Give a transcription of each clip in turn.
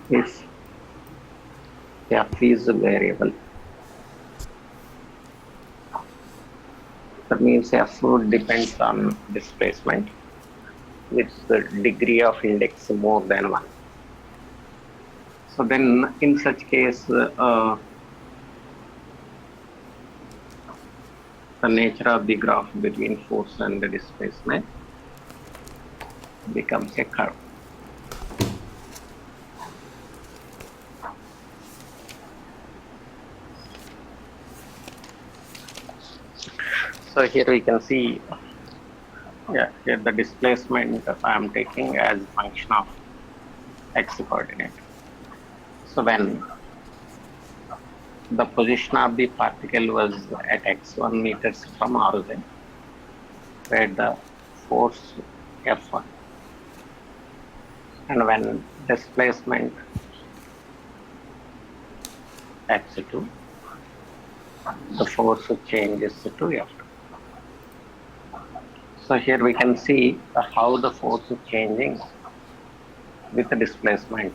if f is a variable, that means f depends on displacement with the degree of index more than 1. So then in such case, the nature of the graph between force and the displacement becomes a curve. So here we can see, yeah, here the displacement I am taking as function of x coordinate. So when the position of the particle was at x1 meters from origin, where the force F1, and when displacement x2, the force changes to F2. So here we can see how the force is changing with the displacement,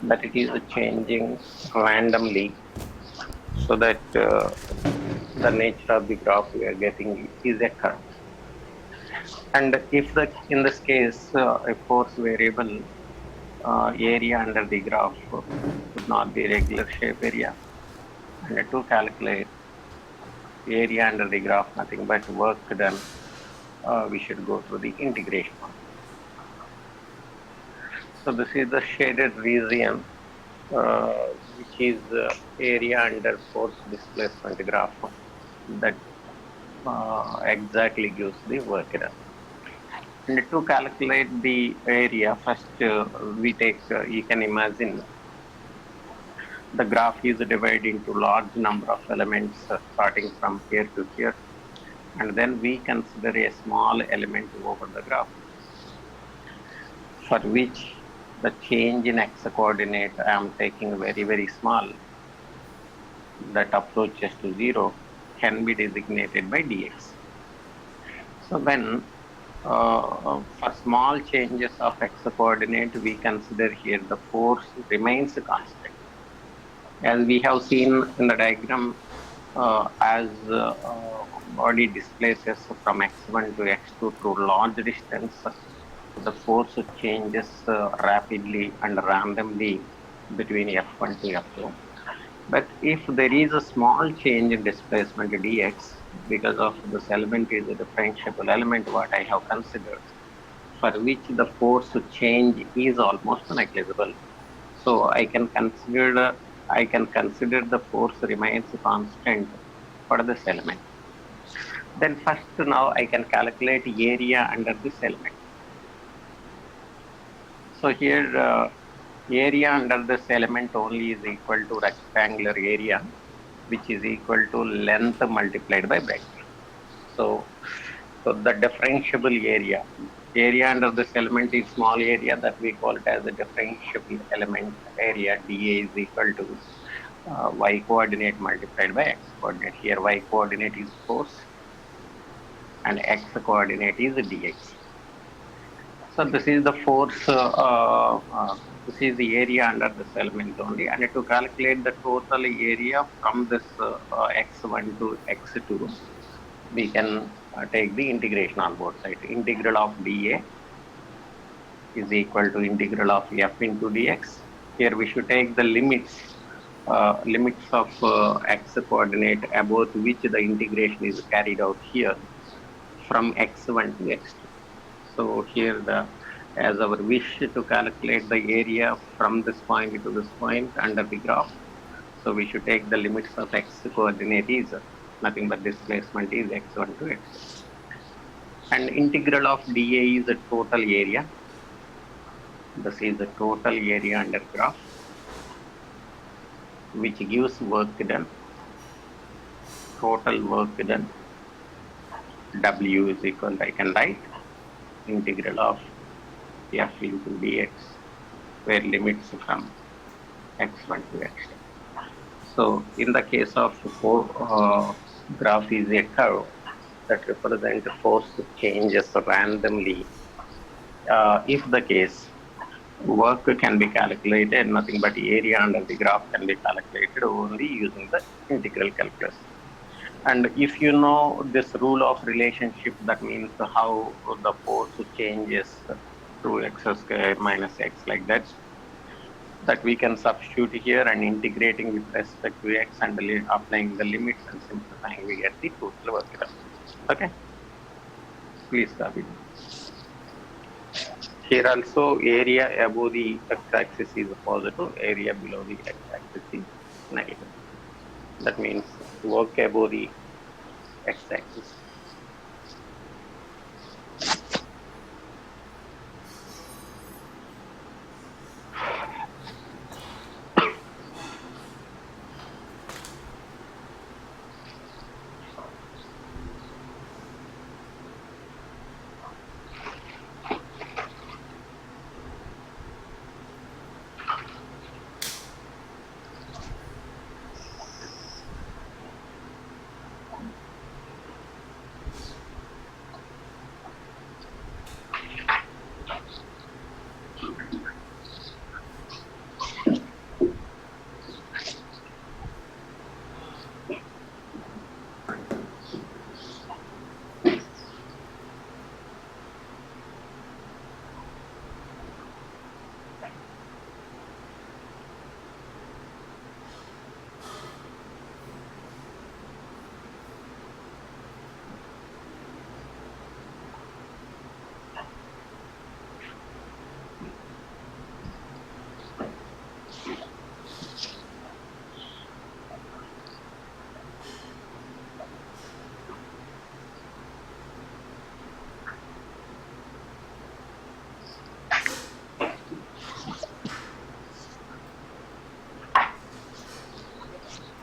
that it is changing randomly, so that the nature of the graph we are getting is a curve. And if in this case a force variable area under the graph would not be regular shape area, and to calculate area under the graph nothing but work done, we should go through the integration. So this is the shaded region, which is area under force displacement graph, that exactly gives the work done. And to calculate the area, first we take, you can imagine the graph is divided into large number of elements starting from here to here, and then we consider a small element over the graph, for which the change in x coordinate I am taking very, very small, that approaches to 0, can be designated by dx. So when for small changes of x coordinate, we consider here the force remains constant. As we have seen in the diagram, as body displaces from x1 to x2 through large distance, the force changes rapidly and randomly between f1 to f2. But if there is a small change in displacement dx, because of this element is a differentiable element, what I have considered, for which the force change is almost negligible. So I can consider the force remains constant for this element. Then first now I can calculate area under this element. So here area under this element only is equal to rectangular area, which is equal to length multiplied by breadth. So the differentiable area under this element is small area, that we call it as a differentiable element area. dA is equal to y coordinate multiplied by x coordinate. Here y coordinate is force and x coordinate is dx. So this is the force, this is the area under this element only, and to calculate the total area from this x1 to x2, we can take the integration on both sides. Integral of dA is equal to integral of f into dx. Here we should take the limits of x coordinate about which the integration is carried out here from x1 to x2. So here as our wish to calculate the area from this point to this point under the graph, so we should take the limits of x coordinate is nothing but displacement is x1 to x2. And integral of dA is the total area. This is the total area under graph, which gives work done, total work done. W is equal, I can write integral of f into dx, where limits from x1 to x2. So in the case of graph is a curve that represents force changes randomly. If the case work can be calculated, nothing but area under the graph can be calculated only using the integral calculus. And if you know this rule of relationship, that means how the force changes through x square minus x like that, that we can substitute here and integrating with respect to x and applying the limits and simplifying, we get the total work done. Okay, please copy. Here also area above the x-axis is positive, area below the x-axis is negative. That means work above the x-axis.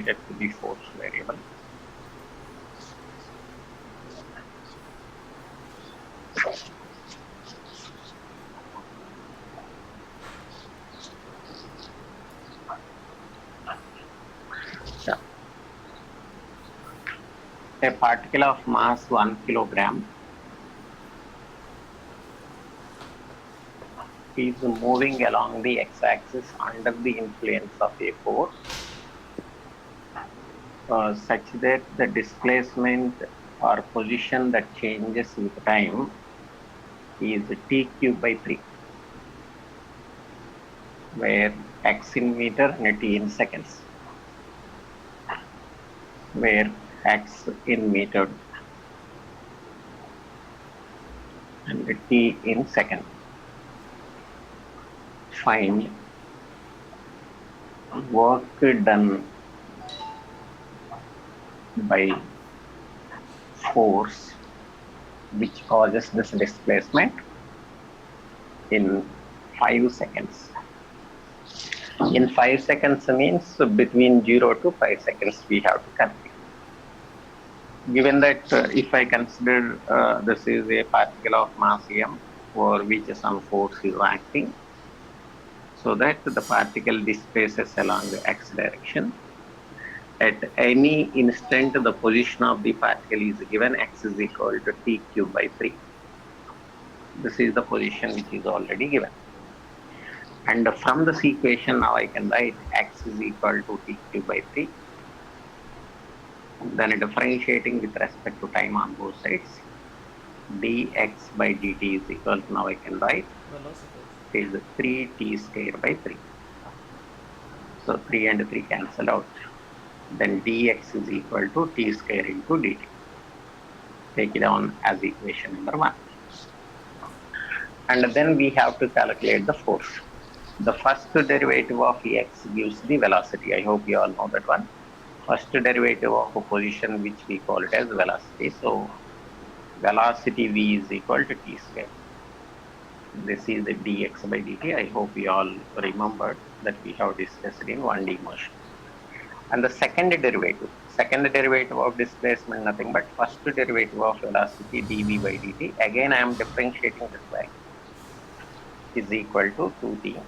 Get to the force variable. Yeah. A particle of mass 1 kilogram is moving along the x-axis under the influence of a force such that the displacement or position that changes with time is t cube by 3, where x in meter and t in seconds, where x in meter and t in second. Find work done by force which causes this displacement in 5 seconds. In 5 seconds means between 0 to 5 seconds we have to calculate. Given that if I consider this is a particle of mass m for which some force is acting, so that the particle displaces along the x direction. At any instant, the position of the particle is given x is equal to t cube by 3. This is the position which is already given. And from this equation, now I can write x is equal to t cube by 3. Then differentiating with respect to time on both sides, dx by dt is equal to, now I can write, is 3t square by 3. So 3 and 3 cancel out. Then dx is equal to t square into dt. Take it down as equation number 1. And then we have to calculate the force. The first derivative of x gives the velocity. I hope you all know that one. First derivative of a position which we call it as velocity. So velocity v is equal to t square. This is the dx by dt. I hope you all remembered that we have discussed in 1D motion. And the second derivative of displacement, nothing but first derivative of velocity dv by dt. Again, I am differentiating this by is equal to 2t.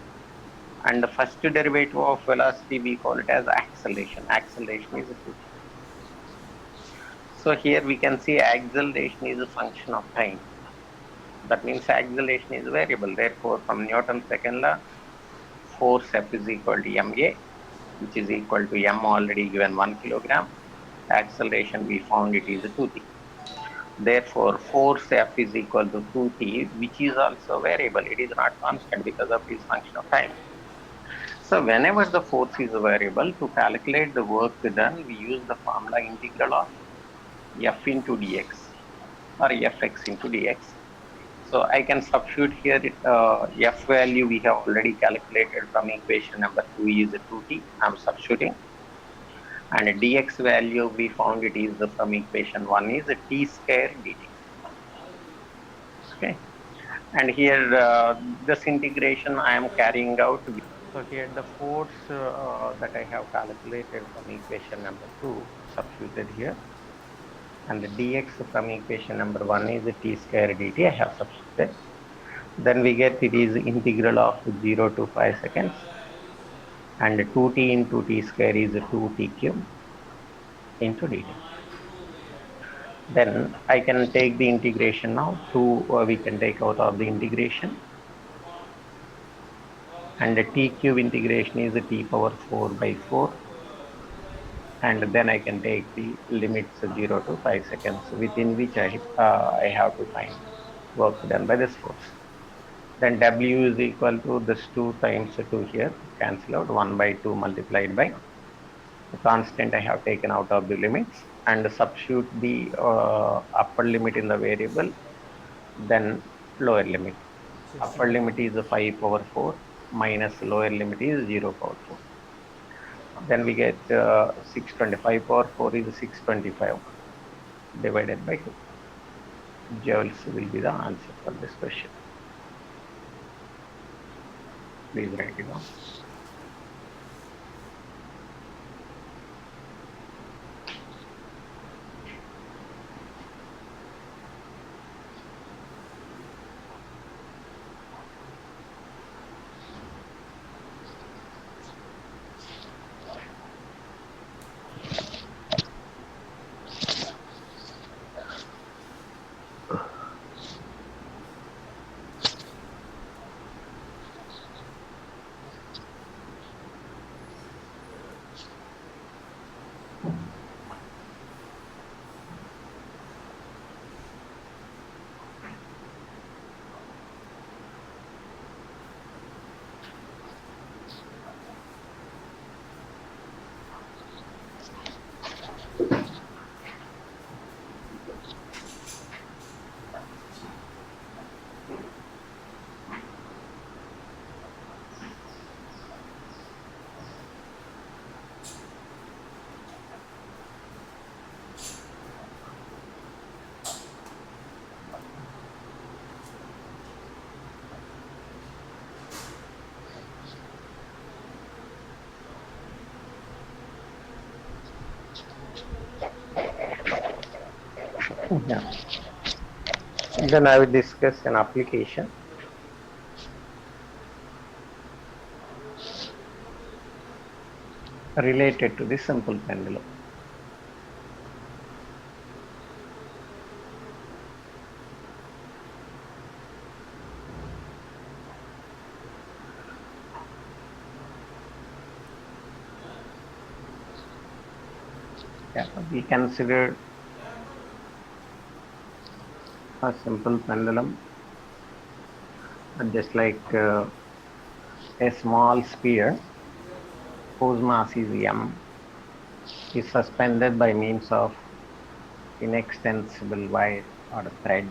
And the first derivative of velocity, we call it as acceleration. Acceleration is 2t. So here we can see acceleration is a function of time. That means acceleration is variable. Therefore, from Newton's second law, force F is equal to ma, which is equal to m already given 1 kilogram. Acceleration we found it is 2t. Therefore, force F is equal to 2t, which is also variable. It is not constant because of its function of time. So whenever the force is a variable, to calculate the work done, we use the formula integral of F into dx or Fx into dx. So I can substitute here F value we have already calculated from equation number 2 is 2t. I'm substituting. And dx value we found it is from equation 1 is t square dt. Okay. And here this integration I am carrying out. So here the force that I have calculated from equation number 2 substituted here, and the dx from equation number 1 is t square dt I have substituted. Then we get it is integral of 0 to 5 seconds, and 2t into t square is 2t cube into dt. Then I can take the integration now. 2 we can take out of the integration, and the t cube integration is t power 4 by 4, and then I can take the limits 0 to 5 seconds within which I have to find work done by this force. Then W is equal to this 2 times 2 here, cancel out 1 by 2 multiplied by the constant I have taken out of the limits, and substitute the upper limit in the variable, then lower limit. Upper limit is 5 power 4 minus lower limit is 0 power 4. Then we get 625 power 4 is 625 divided by 2. Joules will be the answer for this question. Please write it down. Yeah. Then I will discuss an application related to the simple pendulum. Yeah, we consider a simple pendulum just like a small sphere whose mass is m is suspended by means of inextensible wire or thread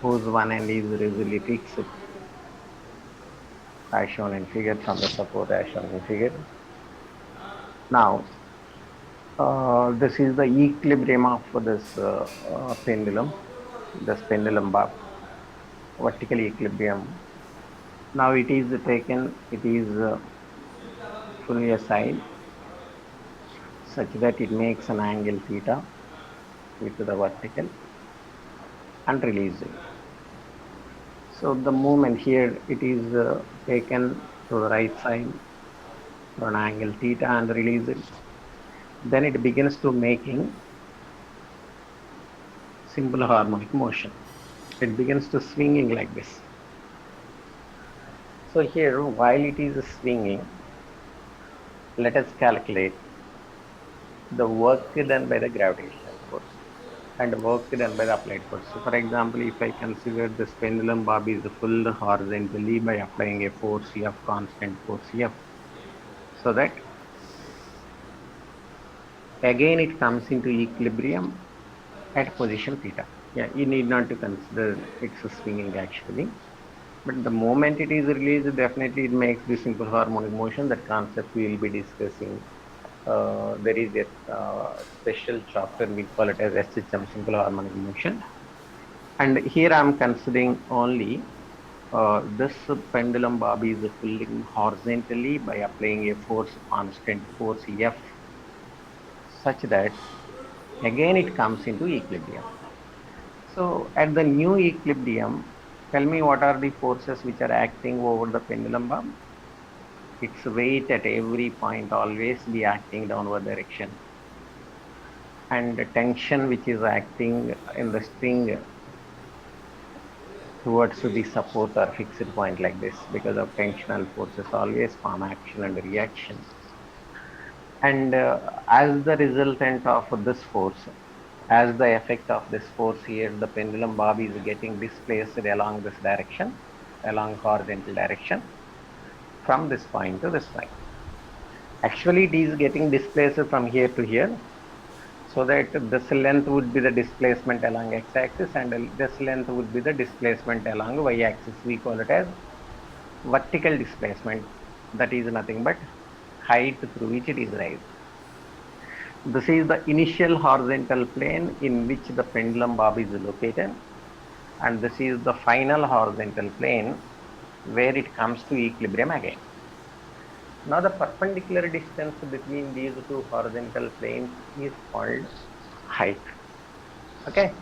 whose one end is rigidly fixed as shown in figure, from the support as shown in figure. Now this is the equilibrium of this pendulum, this pendulum bar, vertical equilibrium. Now it is taken, it is fully aside such that it makes an angle theta with the vertical and releasing. So the movement here, it is taken to the right side for an angle theta and releasing. Then it begins to making simple harmonic motion. it begins to swinging like this. So here, while it is swinging, let us calculate the work done by the gravitational force and work done by the applied force. So for example, if I consider this pendulum bob is pulled horizontally by applying a force F, constant force F, so that again it comes into equilibrium at position theta. Yeah, you need not to consider it's swinging actually. But the moment it is released, definitely it makes the simple harmonic motion. That concept we will be discussing. There is a special chapter, we call it as SHM, simple harmonic motion. And here I am considering only this pendulum bob is pulling horizontally by applying a force, constant force F, such that again it comes into equilibrium. So at the new equilibrium, tell me what are the forces which are acting over the pendulum bob? Its weight at every point always be acting downward direction. And the tension which is acting in the string towards the support or fixed point like this, because of tensional forces always form action and reaction. And as the resultant of this force, as the effect of this force here, the pendulum bob is getting displaced along this direction, along horizontal direction, from this point to this point. Actually, it is getting displaced from here to here, so that this length would be the displacement along x-axis and this length would be the displacement along y-axis. We call it as vertical displacement. That is nothing but height through which it is raised. This is the initial horizontal plane in which the pendulum bob is located, and this is the final horizontal plane where it comes to equilibrium again. Now the perpendicular distance between these two horizontal planes is called height. Okay.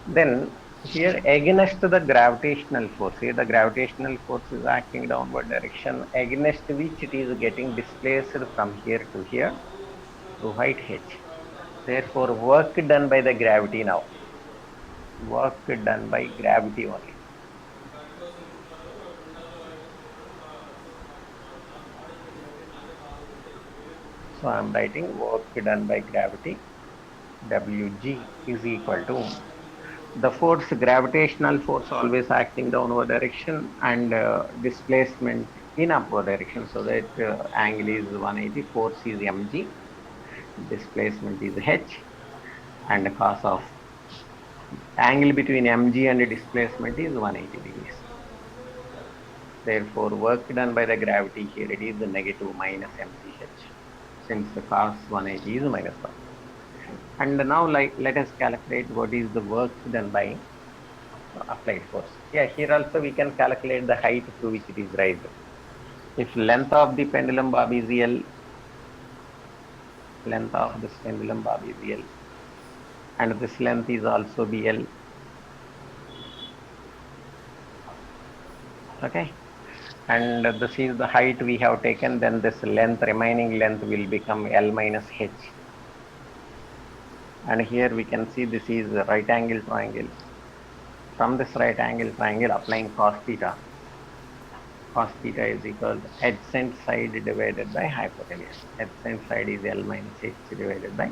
Then here against the gravitational force, here the gravitational force is acting downward direction, against which it is getting displaced from here to here through height h. Therefore, work done by the gravity now. Work done by gravity only. So I am writing work done by gravity, Wg is equal to the force, gravitational force always acting downward direction, and displacement in upward direction. So that angle is 180, force is mg, displacement is h, and cos of angle between mg and displacement is 180 degrees. Therefore, work done by the gravity here, it is the negative minus mgh, since the cos 180 is minus 1. And now let us calculate what is the work done by applied force. Yeah, here also we can calculate the height through which it is raised. If length of the pendulum bob is L, length of this pendulum bob is L, and this length is also BL. Okay. And this is the height we have taken, then this length, remaining length will become L minus H. And here we can see this is the right angle triangle. From this right angle triangle, applying cos theta. Cos theta is equal to adjacent side divided by hypotenuse. Adjacent side is L minus H divided by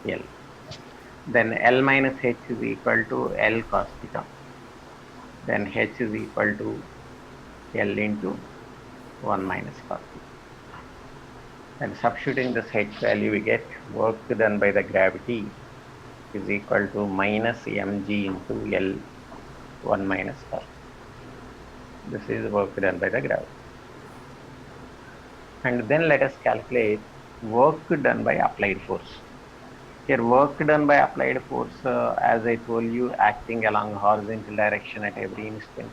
L. Then L minus H is equal to L cos theta. Then H is equal to L into 1 minus cos theta. And substituting this H value, we get work done by the gravity is equal to minus mg into L 1 minus cos. This is work done by the gravity. And then let us calculate work done by applied force. Here, work done by applied force, as I told you, acting along horizontal direction at every instant.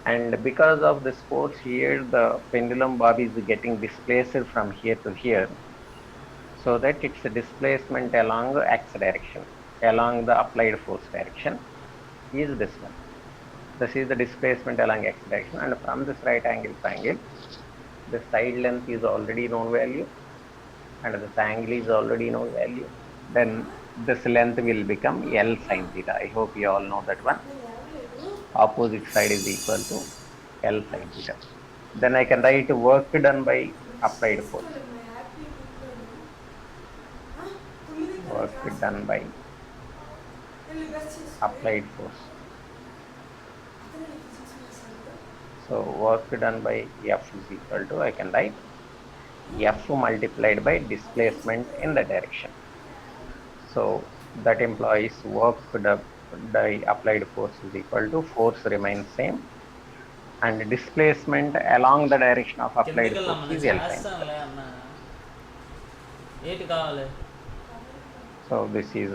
And because of this force here, the pendulum bob is getting displaced from here to here, so that its displacement along the x direction, along the applied force direction, is this one. This is the displacement along x direction, and from this right angle triangle, the side length is already known value, and this angle is already known value. Then this length will become L sin theta. I hope you all know that one. Opposite side is equal to L sin theta. Then I can write work done by applied force. Work done by applied force. So work done by F is equal to, I can write F multiplied by displacement in the direction. So that implies work by applied force is equal to force remains same and displacement along the direction of applied force is L sin theta. So this is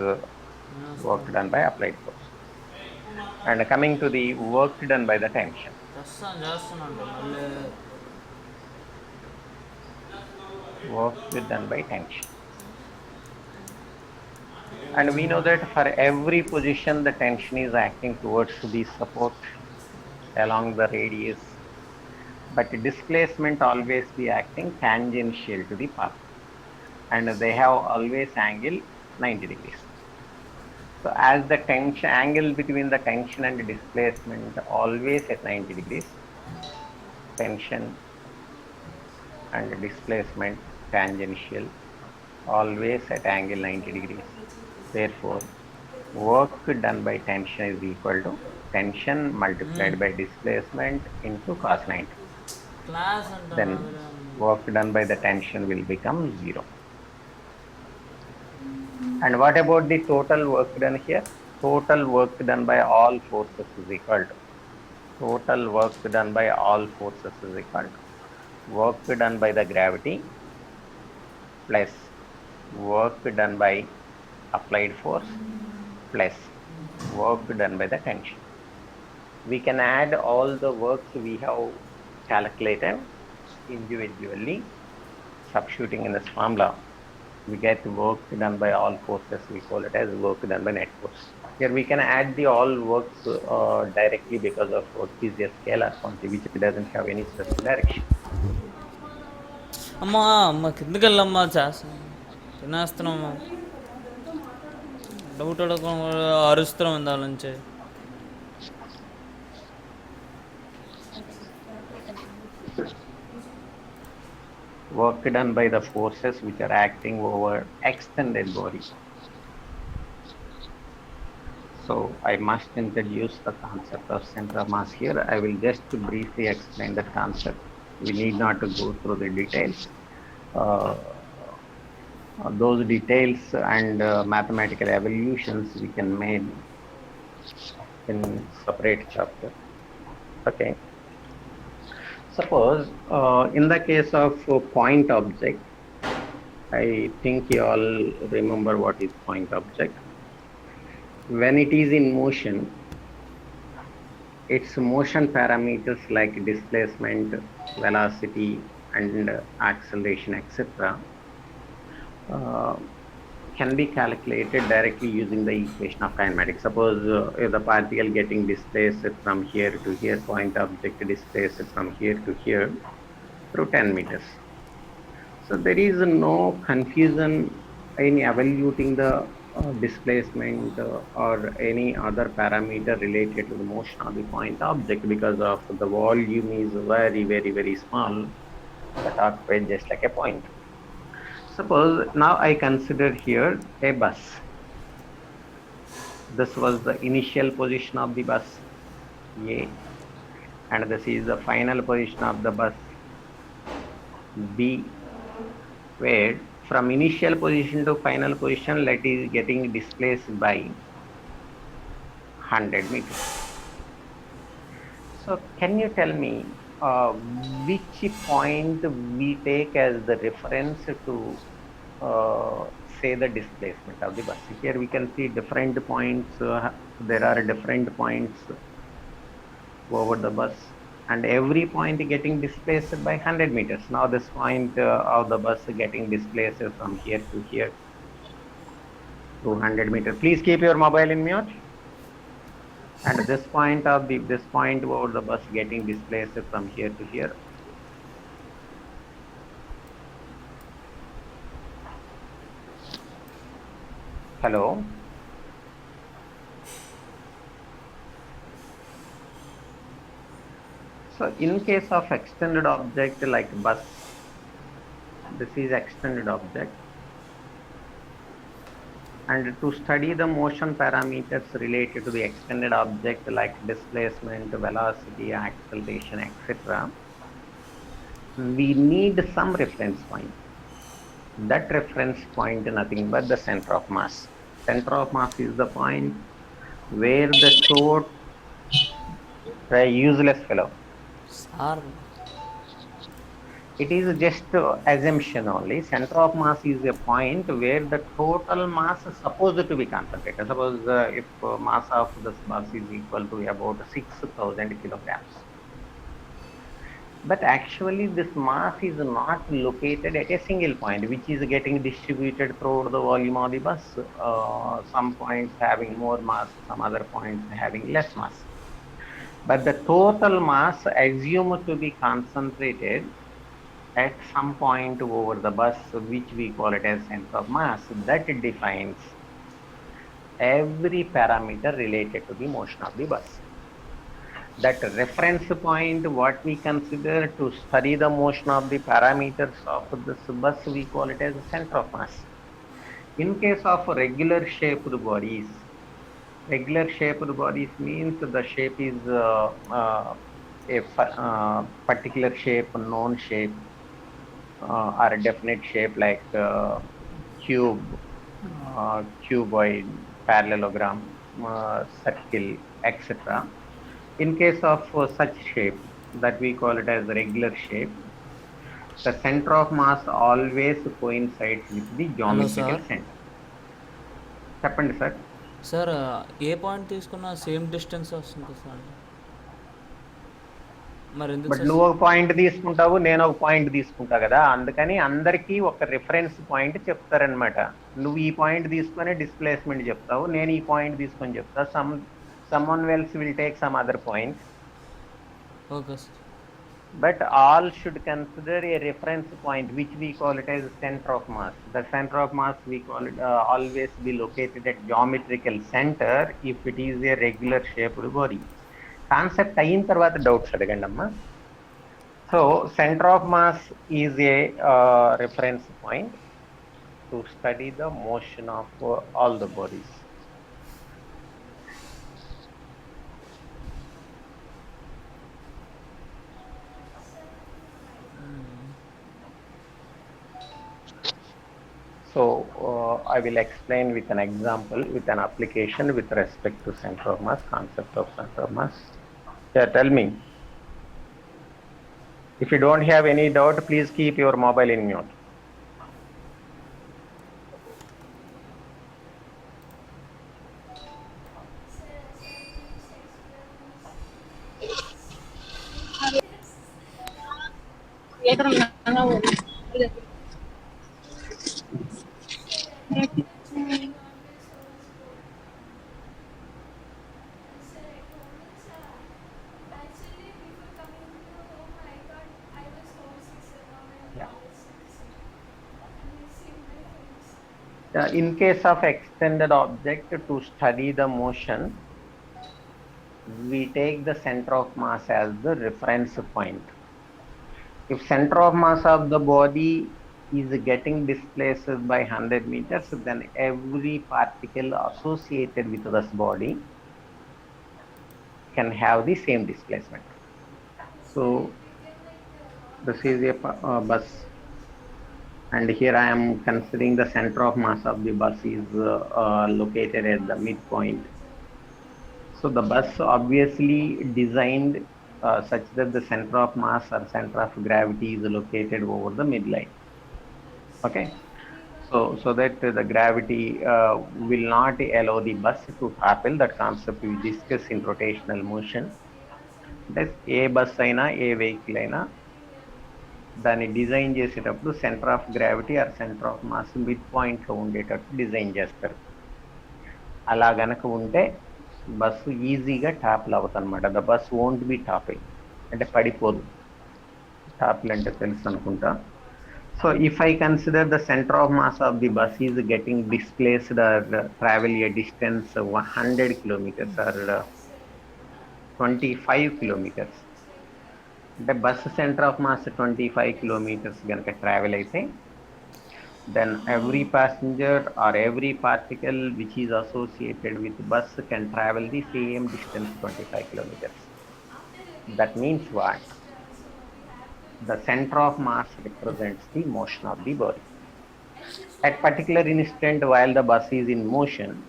work done by applied force. And coming to the work done by the tension. Work done by tension. And we know that for every position the tension is acting towards the support along the radius, but displacement always be acting tangential to the path, and they have always angle 90 degrees. So as the tension angle between the tension and displacement always at 90 degrees, tension and displacement tangential always at angle 90 degrees. Therefore work done by tension is equal to tension multiplied by displacement into cos 90. Then work done by the tension will become 0. And what about the total work done here? Total work done by all forces is equal to total work done by all forces is equal to work done by the gravity plus work done by applied force plus work done by the tension. We can add all the works we have calculated individually, substituting in this formula. We get work done by all forces, we call it as work done by net force. Here we can add the all works directly because of work is a scalar quantity which doesn't have any specific direction. అమ్మా అమ్మకి ఎందుకెళ్ళమ్మా చేస్తాం తినేస్తున్నామ్మా doubt అడగ అరుస్తున్నాం ఇందాల నుంచి Work done by the forces which are acting over extended body. So I must introduce the concept of center of mass here. I will just briefly explain the concept. We need not to go through the details. Those details and mathematical evolutions we can make in separate chapter. Okay. Suppose in the case of point object, I think you all remember what is point object. When it is in motion, its motion parameters like displacement, velocity and acceleration, etc. Can be calculated directly using the equation of kinematics. Suppose if the particle getting displaced from here to here, point object displaced from here to here through 10 meters. So there is no confusion in evaluating the displacement or any other parameter related to the motion of the point object because of the volume is very small, that occupies just like a point. Suppose now I consider here a bus. This was the initial position of the bus A, and this is the final position of the bus B, where from initial position to final position let is getting displaced by 100 meters. So can you tell me which point we take as the reference to say the displacement of the bus? Here we can see different points. There are different points over the bus, and every point getting displaced by 100 meters. Now this point of the bus getting displaced from here to here, 200 meters. Please keep your mobile in mute. And this point over the bus getting displaced from here to here. Hello. So in case of extended object like bus, this is extended object. And to study the motion parameters related to the extended object like displacement, velocity, acceleration, etc., we need some reference point. That reference point is nothing but the center of mass. Center of mass is the point where the useless fellow. Sir It is just assumption only. Center of mass is a point where the total mass is supposed to be concentrated. Suppose if mass of this bus is equal to about 6,000 kilograms. But actually this mass is not located at a single point, which is getting distributed throughout the volume of the bus. Some points having more mass, some other points having less mass. But the total mass assumed to be concentrated at some point over the bus, which we call it as center of mass, that defines every parameter related to the motion of the bus. That reference point, what we consider to study the motion of the parameters of this bus, we call it as center of mass. In case of regular shaped bodies means the shape is a particular shape, known shape, or a definite shape like cube, cuboid, parallelogram, circle, etc. In case of such shape that we call it as regular shape, the center of mass always coincides with the geometrical sir. center. చెప్పండి sir. Sir ఏ point తీసుకున్నా same distance వస్తుంది sir. మరి ఎందుకు but sir? నువ్వు ఒక point తీసుకుంటావు, నేను ఒక పాయింట్ తీసుకుంటా కదా, అందుకని అందరికీ ఒక రిఫరెన్స్ పాయింట్ చెప్తారనమాట. నువ్వు ఈ పాయింట్ తీసుకొని డిస్ప్లేస్మెంట్ చెప్తావు, నేను ఈ పాయింట్ తీసుకొని చెప్తా. someone else will take some other point. Okay sir. But all should consider a reference point, which we call it as center of mass. The center of mass we call it always be located at geometrical center if it is a regular shaped body. Concept అయిన తర్వాత doubts అడగండి అమ్మా. So center of mass is a reference point to study the motion of all the bodies. So I will explain with an example, with an application with respect to center of mass, concept of center of mass. Yeah, tell me. If you don't have any doubt, please keep your mobile in mute. In case of extended object, to study the motion, we take the center of mass as the reference point. If center of mass of the body is getting displaced by 100 meters, then every particle associated with this body can have the same displacement. So this is a bus, and here I am considering the center of mass of the bus is located at the midpoint. So the bus obviously designed such that the center of mass or center of gravity is located over the midline. Okay, so that the gravity will not allow the bus to topple. That concept we discuss in rotational motion. That a bus aina, a vehicle aina, దాన్ని design చేసేటప్పుడు centre of gravity or centre of mass mid పాయింట్లో ఉండేటట్టు design చేస్తారు. అలా గనక ఉంటే bus ఈజీగా టాప్లు అవుతుంది అనమాట. The bus won't be topping, అంటే పడిపోదు. టాప్లు అంటే తెలుసు అనుకుంటా. So if I consider the center of mass of the bus is getting displaced or travel a distance of 100 kilometers or 25 kilometers, the bus center of mass 25 kilometers ganaka travel aithe, then every passenger or every particle which is associated with bus can travel the same distance 25 kilometers. That means what? The center of mass represents the motion of the body. At particular instant while the bus is in motion,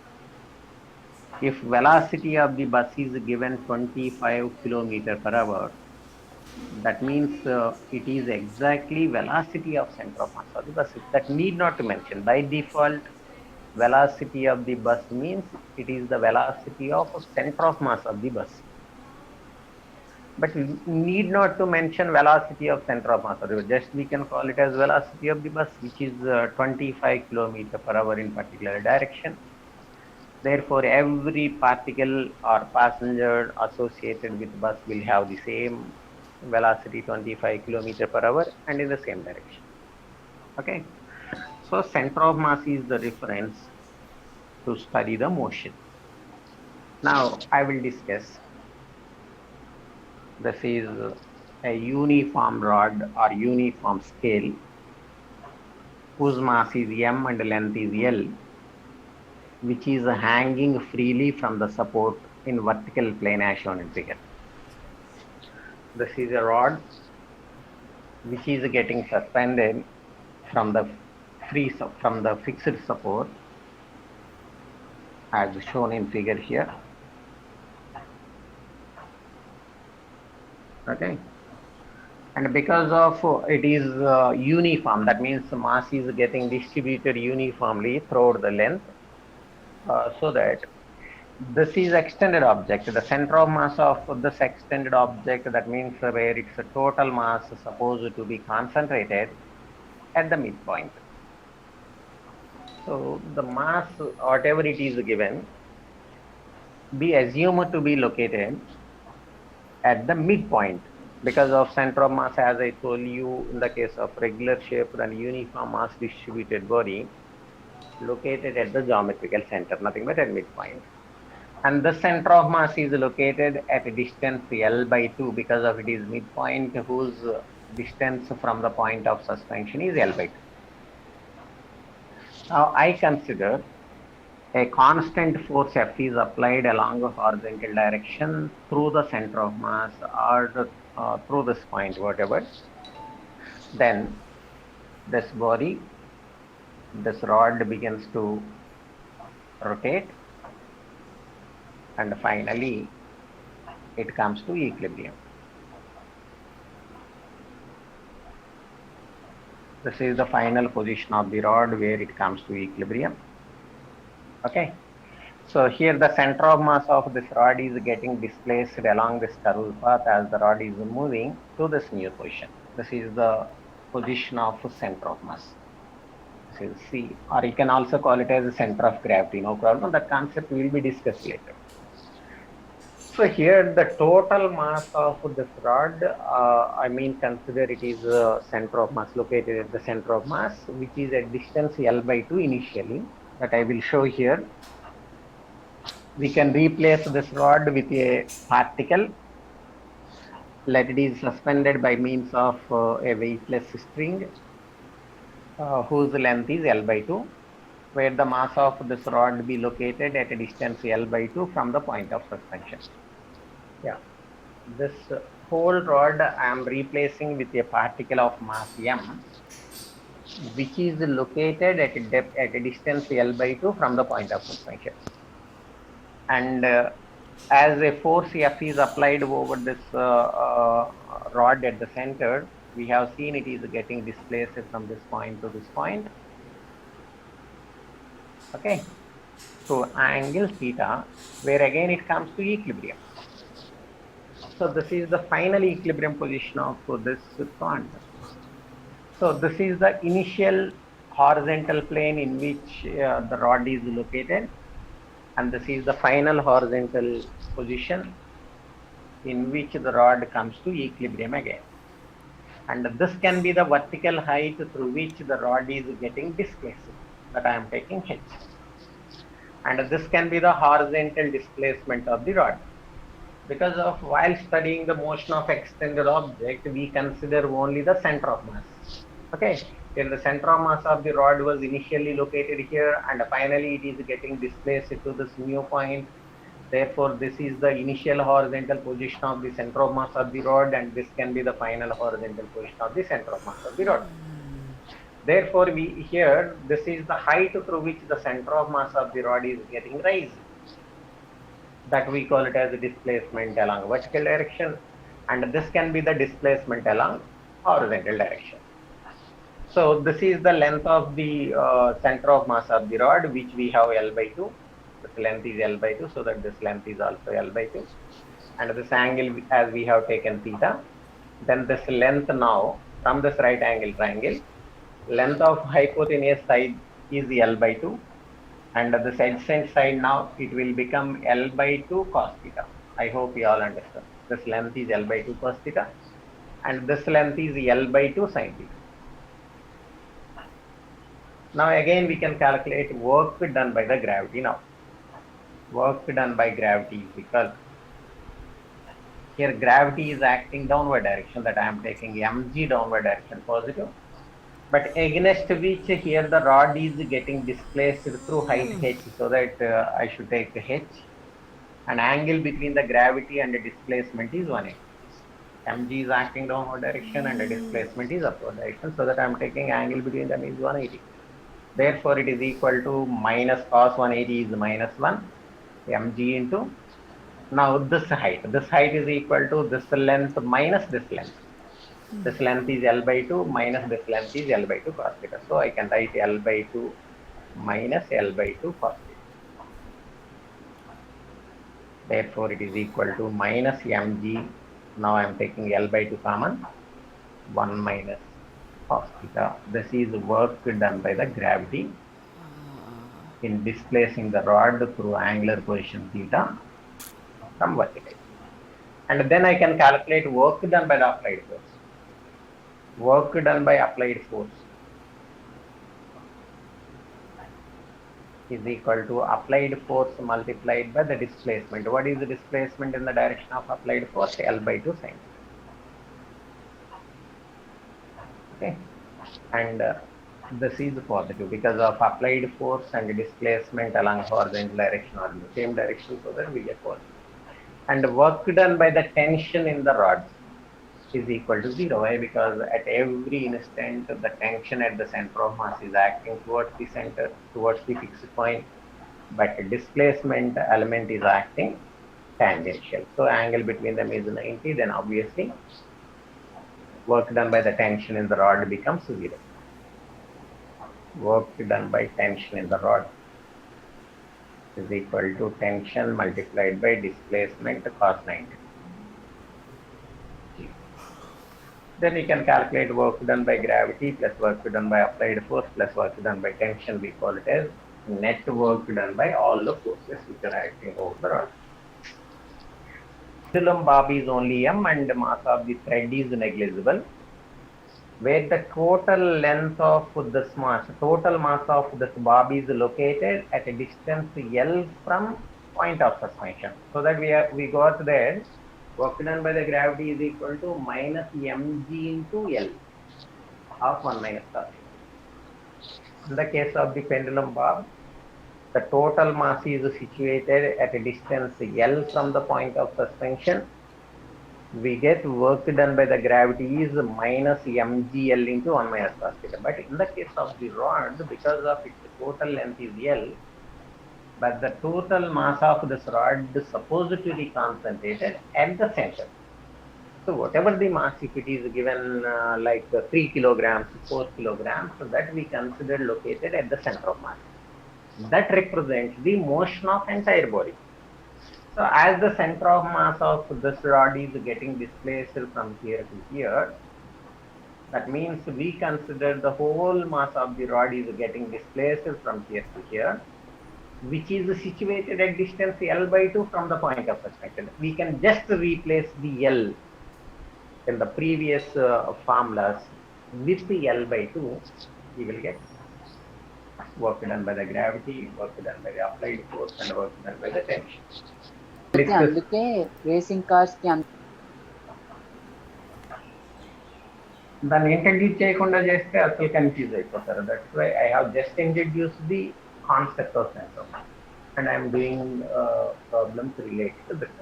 if velocity of the bus is given 25 kilometer per hour, that means it is exactly velocity of center of mass of the bus. That need not to mention. By default, velocity of the bus means it is the velocity of center of mass of the bus. But we need not to mention velocity of center of mass of the bus. Just we can call it as velocity of the bus, which is 25 kilometer per hour in particular direction. Therefore, every particle or passenger associated with bus will have the same velocity 25 kilometer per hour and in the same direction. Okay. So center of mass is the reference to study the motion. Now I will discuss. This is a uniform rod or uniform scale whose mass is m and length is L, which is hanging freely from the support in vertical plane as shown in figure. This is a rod which is getting suspended from the fixed support as shown in figure here. Okay, and because of it is uniform, that means the mass is getting distributed uniformly throughout the length, so that this is extended object. The center of mass of this extended object, that means where its total mass is supposed to be concentrated at the midpoint. So the mass, whatever it is given, be assumed to be located at the midpoint because of center of mass, as I told you, in the case of regular shaped and uniform mass distributed body, located at the geometrical center, nothing but at midpoint. And the center of mass is located at a distance L by 2 because of it is midpoint, whose distance from the point of suspension is L by 2. Now I consider a constant force F is applied along a horizontal direction through the center of mass or through this point, whatever. Then this body, this rod begins to rotate, and finally it comes to equilibrium. This is the final position of the rod where it comes to equilibrium. Okay, so here the center of mass of this rod is getting displaced along this curved path as the rod is moving to this new position. This is the position of center of mass. This is C, or you can also call it as the center of gravity, no problem. That concept will be discussed later. So here the total mass of this rod, consider it is center of mass, located at the center of mass, which is at distance L by 2 initially, that I will show here. We can replace this rod with a particle. Let it is suspended by means of a weightless string whose length is L by 2, where the mass of this rod be located at a distance L by 2 from the point of suspension. Yeah, this whole rod I am replacing with a particle of mass m, which is located at a depth at a distance L by 2 from the point of suspension. And as a force F is applied over this rod at the center, we have seen it is getting displaced from this point to this point. Okay, so angle theta, where again it comes to equilibrium. So this is the final equilibrium position of this rod. So this is the initial horizontal plane in which the rod is located, and this is the final horizontal position in which the rod comes to equilibrium again. And this can be the vertical height through which the rod is getting displaced, that I am taking h. And this can be the horizontal displacement of the rod. Because of while studying the motion of extended object, we consider only the center of mass. Okay, here the center of mass of the rod was initially located here, and finally it is getting displaced to this new point. Therefore, this is the initial horizontal position of the center of mass of the rod, and this can be the final horizontal position of the center of mass of the rod. Therefore, this is the height through which the center of mass of the rod is getting raised. That we call it as a displacement along vertical direction, and this can be the displacement along horizontal direction. So this is the length of the center of mass of the rod, which we have L by 2. This length is L by 2, so that this length is also L by 2. And this angle, as we have taken theta, then this length now from this right angle triangle, length of hypotenuse side is L by 2. And the adjacent side now it will become L by 2 cos theta. I hope you all understand. This length is L by 2 cos theta, and this length is L by 2 sin theta. Now again we can calculate work done by the gravity now. Work done by gravity is equal. Here gravity is acting downward direction, that I am taking mg downward direction positive. But against which here the rod is getting displaced through height h, so that I should take h. An angle between the gravity and the displacement is 180. Mg is acting downward direction and the displacement is upward direction, so that I am taking angle between them is 180. Therefore, it is equal to minus cos 180 is minus 1 mg into, now this height is equal to this length minus this length. This length is L by 2 minus this length is L by 2 cos theta. So I can write L by 2 minus L by 2 cos theta. Therefore, it is equal to minus mg. Now I am taking L by 2 common, 1 minus cos theta. This is work done by the gravity in displacing the rod through angular position theta from vertical. And then I can calculate work done by the applied force. Work done by applied force is equal to applied force multiplied by the displacement. What is the displacement in the direction of applied force? L by 2 sin. Okay, and this is positive because of applied force and displacement along horizontal direction or in the same direction, so that we get positive. And work done by the tension in the rods is equal to 0. Why? Because at every instant the tension at the center of mass is acting towards the center, towards the fixed point, but displacement element is acting tangential. So angle between them is 90, then obviously work done by the tension in the rod becomes 0. Work done by tension in the rod is equal to tension multiplied by displacement cos 90. Then we can calculate work done by gravity plus work done by applied force plus work done by tension. We call it as net work done by all the forces which are acting over the rod. Pendulum bob is only m and mass of the thread is negligible, where the total length of this mass, total mass of this bob is located at a distance L from point of suspension. So that we got there work done by the gravity is equal to minus mg into L of 1 minus cos. In the case of the pendulum bob, the total mass is situated at a distance L from the point of suspension. We get work done by the gravity is minus mgl into 1 minus cos theta. But in the case of the rod, because of its total length is L, but the total mass of this rod is supposed to be concentrated at the center. So whatever the mass, if it is given like 3 kilograms, 4 kilograms, so that we consider located at the center of mass. That represents the motion of entire body. So as the center of mass of this rod is getting displaced from here to here, that means we consider the whole mass of the rod is getting displaced from here to here, which is situated at distance L by 2 from the point of suspension. We can just replace the L in the previous formulas with the L by 2, you will get work done by the gravity, work done by the applied force, and work done by the tension. Discuss. అందుకే racing cars కి దాన్ని introduce చేయకుండా చేస్తే అసలు confuse అయిపోతారు. That's why I have just introduce the concept of centre and I'm doing problems related to this.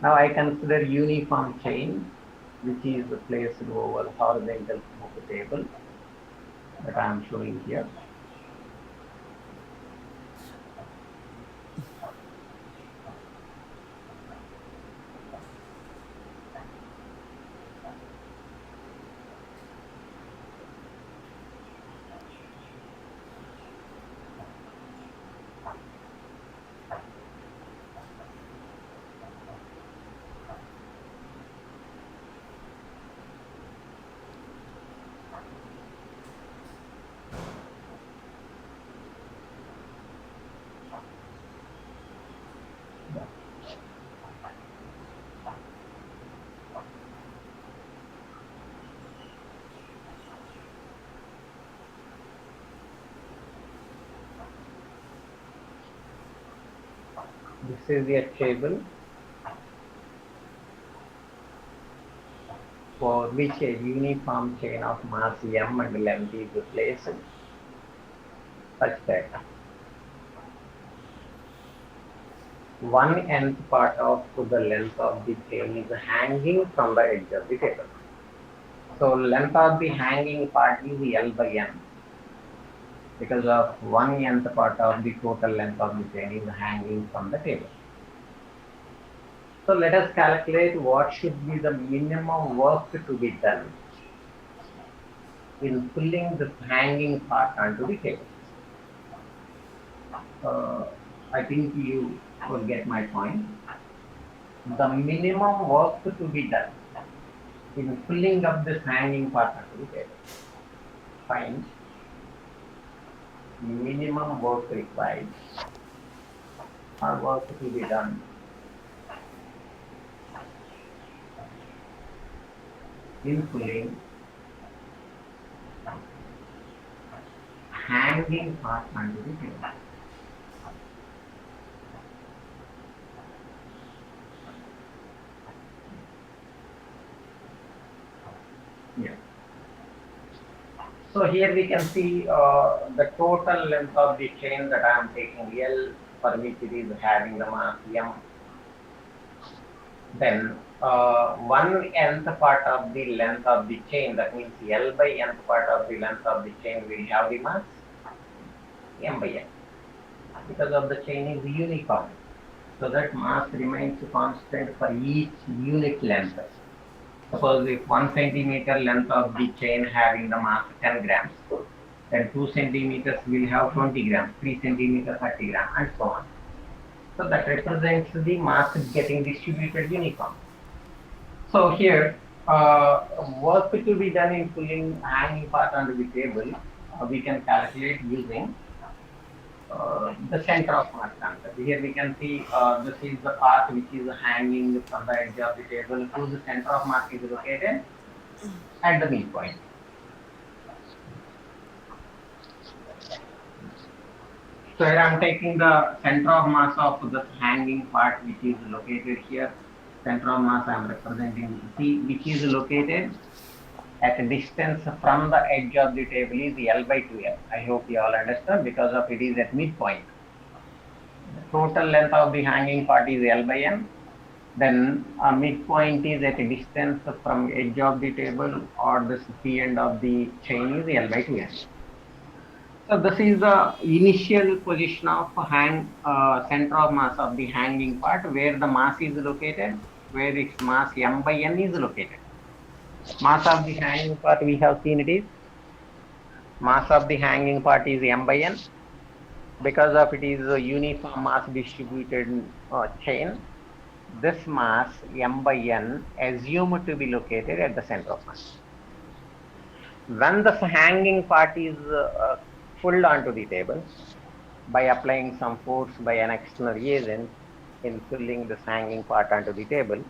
Now I consider uniform chain which is placed over horizontal smoke table that I am showing here. This is the table for which a uniform chain of mass m and length is placed such that 1/nth part of the length of the chain is hanging from the edge of the table. So length of the hanging part is L by n, because of 1/nth part of the total length of the chain is hanging from the table. So let us calculate what should be the minimum work to be done in pulling the hanging part onto the table. I think you will get my point. The minimum work to be done in pulling up this hanging part onto the table. Find minimum work required or work to be done in pulling hanging part onto the table. Yeah. So here we can see the total length of the chain that I am taking L, for which it is having the mass m. Then 1/nth part of the length of the chain, that means L by nth part of the length of the chain will have the mass m by n, because of the chain is uniform, so that mass remains constant for each unit length. Suppose if 1 centimeter length of the chain having the mass 10 grams, then 2 centimeters will have 20 grams, 3 centimeters 30 grams, and so on. So that represents the mass getting distributed uniform. So here, work to be done in pulling hanging part onto the table, we can calculate using the center of mass concept. Here we can see this is the part which is hanging from the edge of the table, whose center of mass is located at the midpoint. So here I am taking the center of mass of this hanging part which is located here. Center of mass I am representing C, which is located at a distance from the edge of the table is L by 2L. I hope you all understand, because of it is at midpoint. The total length of the hanging part is L by n. Then a midpoint is at a distance from edge of the table or the C end of the chain is L by 2n. So this is the initial position of center of mass of the hanging part, where the mass is located, where its mass m by n is located. Mass of the hanging part we have seen it is, mass of the hanging part is m by n, because of it is a uniform mass distributed chain. This mass m by n assumed to be located at the center of mass. When the hanging part is pulled onto the table by applying some force by an external agent in pulling this hanging part onto the table,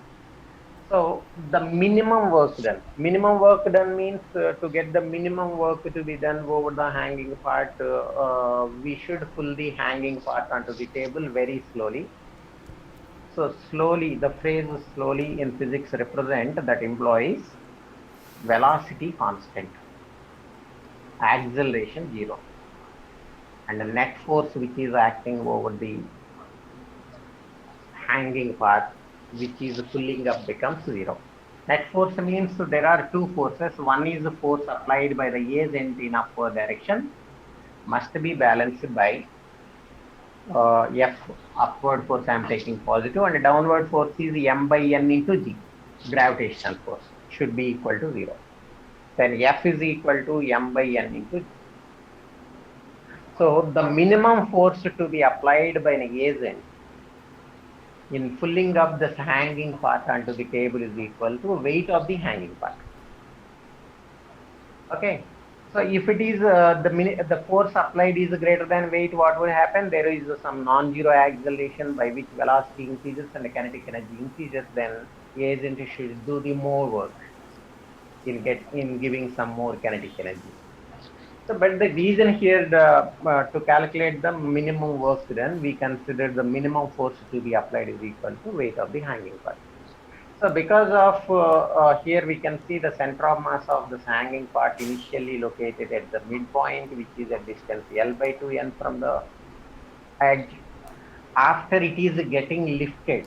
So the minimum work done. Minimum work done means to get the minimum work to be done over the hanging part, we should pull the hanging part onto the table very slowly. So slowly, the phrase slowly in physics represent that implies velocity constant, acceleration zero, and the net force which is acting over the hanging part, which is pulling up, becomes zero. Net force means there are two forces. One is the force applied by the agent in upward direction, must be balanced by F upward force I am taking positive, and downward force is M by N into G, gravitational force should be equal to zero. Then F is equal to M by N into G. So the minimum force to be applied by an agent in pulling up this hanging part onto the table is equal to weight of the hanging part. Okay. So if it is the force applied is greater than weight, what will happen? There is some non-zero acceleration by which velocity increases and the kinetic energy increases. Then the agent should do the more work in giving some more kinetic energy. So, but the reason here to calculate the minimum work done, we consider the minimum force to be applied is equal to weight of the hanging part. So because of here we can see the center of mass of this hanging part initially located at the midpoint, which is a distance L by 2n from the edge. After it is getting lifted,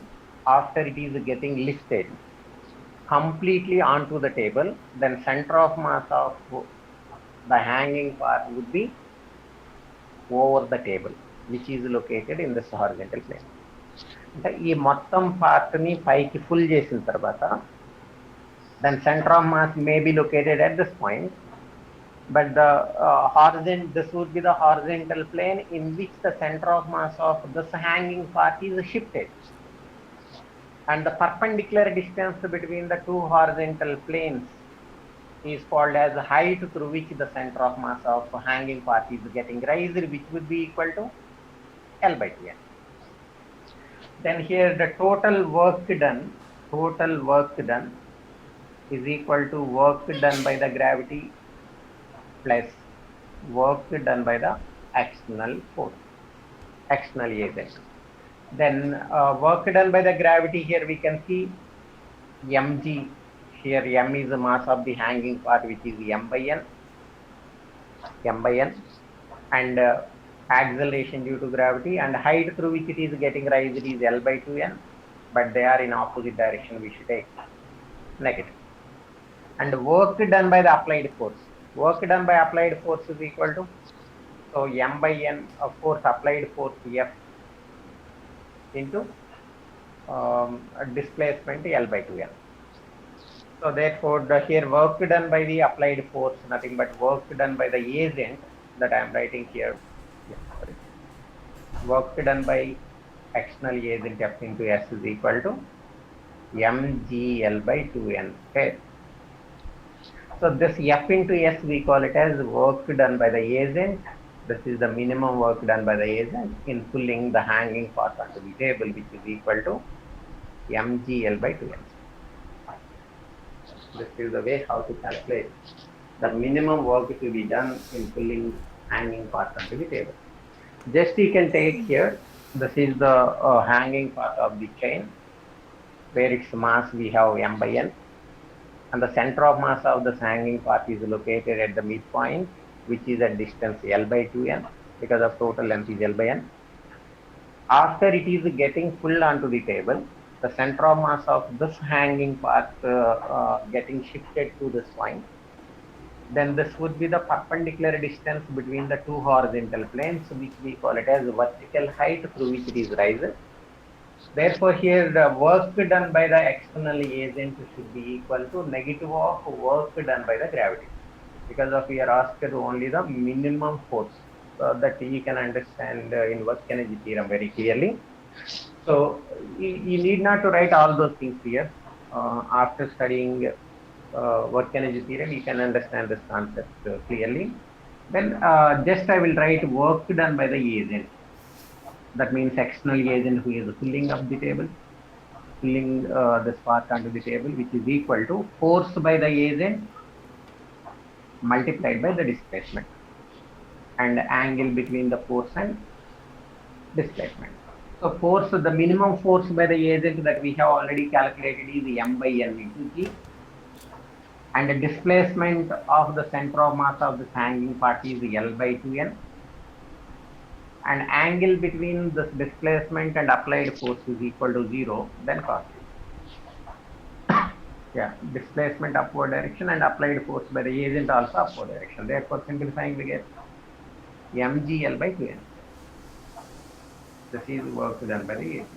completely onto the table, then center of mass of the hanging part would be over the table, which is located in this horizontal plane. అంటే ఈ మొత్తం part ని పైకి full చేసిన తర్వాత then center of mass may be located at this point, but the this would be the horizontal plane in which the center of mass of this hanging part is shifted, and the perpendicular distance between the two horizontal planes is called as the height through which the center of mass of hanging part is getting raised, which would be equal to L by 2n. Then here the total work done is equal to work done by the gravity plus work done by the external force, external agent. Then work done by the gravity, here we can see mg. Here m is the mass of the hanging part, which is m by n, and acceleration due to gravity, and height through which it is getting raised is L by 2n, but they are in opposite direction, we should take negative. And work done by the applied force, is equal to, so m by n of course applied force F into displacement L by 2n. So therefore here work done by the applied force, nothing but work done by the agent that I am writing here. Work done by external agent F into S is equal to mgl by 2n. Okay. So this F into S we call it as work done by the agent. This is the minimum work done by the agent in pulling the hanging part onto the table, which is equal to mgl by 2n. This is the way how to calculate the minimum work to be done in pulling hanging part onto the table. Just you can take here, this is the hanging part of the chain, where its mass we have m by n, and the center of mass of this hanging part is located at the midpoint, which is at distance L by 2n, because of total length is L by n. After it is getting pulled onto the table, the center of mass of this hanging part getting shifted to this point, then this would be the perpendicular distance between the two horizontal planes, which we call it as vertical height through which it is raised. Therefore here the work done by the external agent should be equal to negative of work done by the gravity, because of we are asked only the minimum force, that you can understand in work energy theorem very clearly. So you need not to write all those things here. After studying work energy theorem, you can understand this concept clearly. Then just I will write work done by the agent. That means external agent who is pulling up the table. pulling the spark onto the table, which is equal to force by the agent multiplied by the displacement, and angle between the force and displacement. So force, the minimum force by the agent that we have already calculated is m by n into g, and the displacement of the center of mass of this hanging part is L by 2n, and angle between this displacement and applied force is equal to 0, then cos theta. Yeah, displacement upward direction and applied force by the agent also upward direction. Therefore, simplifying we get mgl by 2n. This is work done by the agent.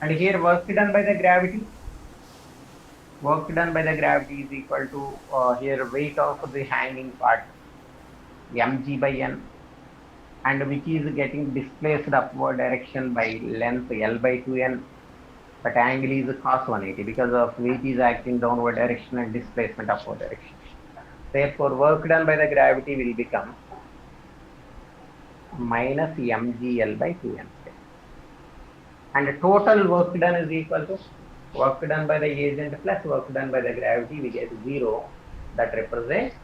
And here work done by the gravity. Work done by the gravity is equal to here weight of the hanging part mg by n, and which is getting displaced upward direction by length L by 2n, but angle is cos 180 because of weight is acting downward direction and displacement upward direction. Therefore, work done by the gravity will become minus mgl by 2n. And total work done is equal to work done by the agent plus work done by the gravity. We get 0. That represents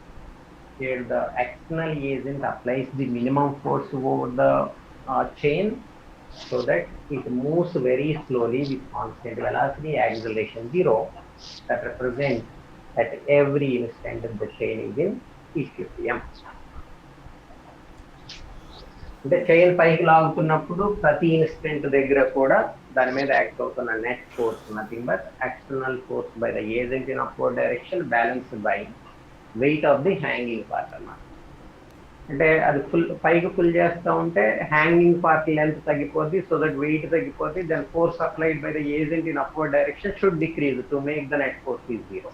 here the external agent applies the minimum force over the chain, so that it moves very slowly with constant velocity, acceleration 0. That represents at every instant the chain is in equilibrium. అంటే chain పైకి లాగుతున్నప్పుడు ప్రతి instant దగ్గర కూడా దాని మీద act అవుతున్న net force nothing but external force by the agent in upward direction balanced by weight of the hanging part అన్నమాట. అంటే అది పైకి పుల్ చేస్తూ ఉంటే హ్యాంగింగ్ పార్ట్ లెంత్ తగ్గిపోద్ది, సో దట్ వెయిట్ తగ్గిపోద్ది, then force applied by the agent in upward direction should decrease to make the net force is 0.